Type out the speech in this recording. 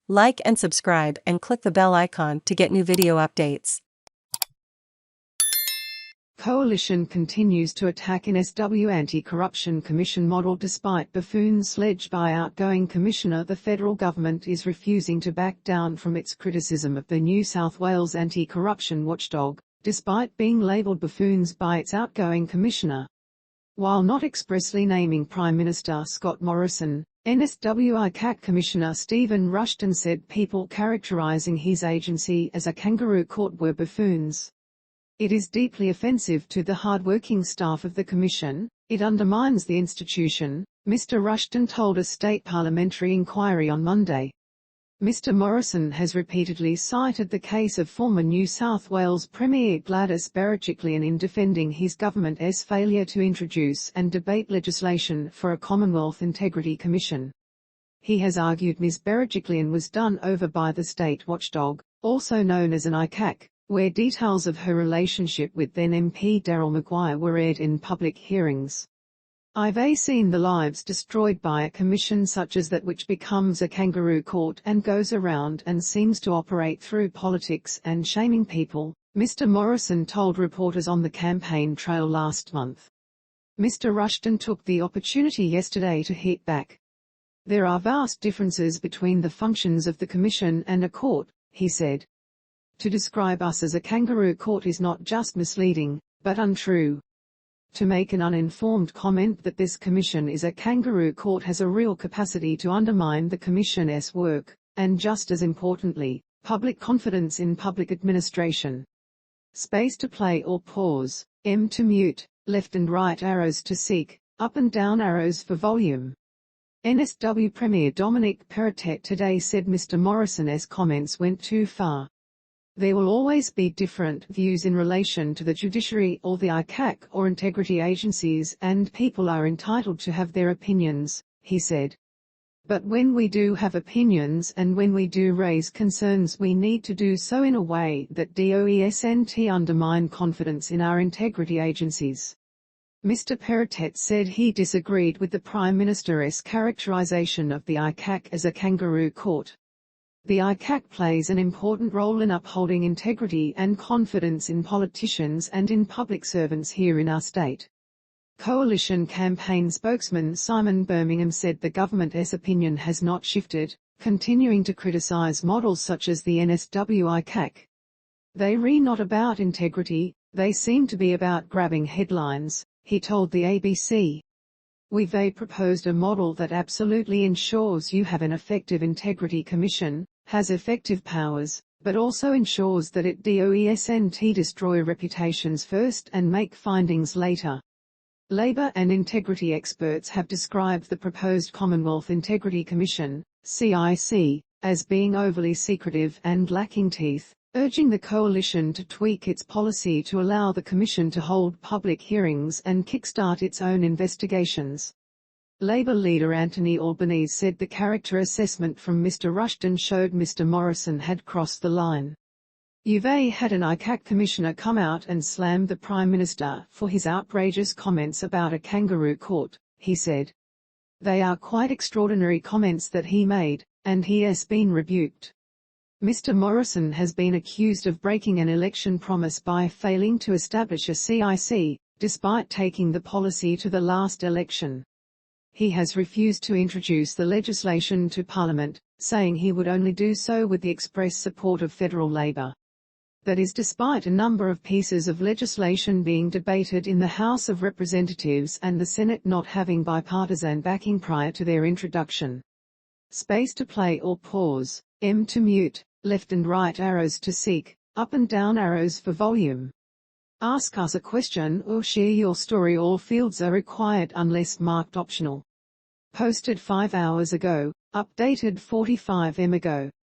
Like and subscribe and click the bell icon to get new video updates. Coalition continues to attack NSW Anti-Corruption Commission model despite Buffoon's sledge by outgoing Commissioner. The federal government is refusing to back down from its criticism of the New South Wales anti-corruption watchdog, despite being labelled buffoons by its outgoing Commissioner. While not expressly naming Prime Minister Scott Morrison, NSW ICAC Commissioner Simon Rushton said people characterising his agency as a Kangaroo Court were buffoons. It is deeply offensive to the hard-working staff of the Commission. It undermines the institution, Mr Rushton told a state parliamentary inquiry on Monday. Mr Morrison has repeatedly cited the case of former New South Wales Premier Gladys Berejiklian in defending his government's failure to introduce and debate legislation for a Commonwealth Integrity Commission. He has argued Ms Berejiklian was done over by the state watchdog, also known as an ICAC, where details of her relationship with then MP Daryl Maguire were aired in public hearings. I've seen the lives destroyed by a commission such as that which becomes a kangaroo court and goes around and seems to operate through politics and shaming people, Mr Morrison told reporters on the campaign trail last month. Mr Rushton took the opportunity yesterday to hit back. There are vast differences between the functions of the commission and a court, he said. To describe us as a kangaroo court is not just misleading, but untrue. To make an uninformed comment that this commission is a kangaroo court has a real capacity to undermine the commission's work, and just as importantly, public confidence in public administration. Space to play or pause, M to mute, left and right arrows to seek, up and down arrows for volume. NSW Premier Dominic Perrottet today said Mr Morrison's comments went too far. There will always be different views in relation to the judiciary or the ICAC or integrity agencies, and people are entitled to have their opinions, he said. But when we do have opinions and when we do raise concerns, we need to do so in a way that doesn't undermine confidence in our integrity agencies. Mr Perrottet said he disagreed with the Prime Minister's characterisation of the ICAC as a kangaroo court. The ICAC plays an important role in upholding integrity and confidence in politicians and in public servants here in our state. Coalition campaign spokesman Simon Birmingham said the government's opinion has not shifted, continuing to criticise models such as the NSW ICAC. They're not about integrity, they seem to be about grabbing headlines, he told the ABC. We've proposed a model that absolutely ensures you have an effective integrity commission, has effective powers, but also ensures that it doesn't destroy reputations first and make findings later. Labour and integrity experts have described the proposed Commonwealth Integrity Commission, CIC, as being overly secretive and lacking teeth, urging the coalition to tweak its policy to allow the Commission to hold public hearings and kickstart its own investigations. Labour leader Anthony Albanese said the character assessment from Mr Rushton showed Mr Morrison had crossed the line. You've had an ICAC Commissioner come out and slam the Prime Minister for his outrageous comments about a kangaroo court, he said. They are quite extraordinary comments that he made, and he has been rebuked. Mr Morrison has been accused of breaking an election promise by failing to establish a CIC, despite taking the policy to the last election. He has refused to introduce the legislation to Parliament, saying he would only do so with the express support of federal Labour. That is despite a number of pieces of legislation being debated in the House of Representatives and the Senate not having bipartisan backing prior to their introduction. Space to play or pause, M to mute, left and right arrows to seek, up and down arrows for volume. Ask us a question or share your story. All fields are required unless marked optional. Posted 5 hours ago, updated 45 m ago.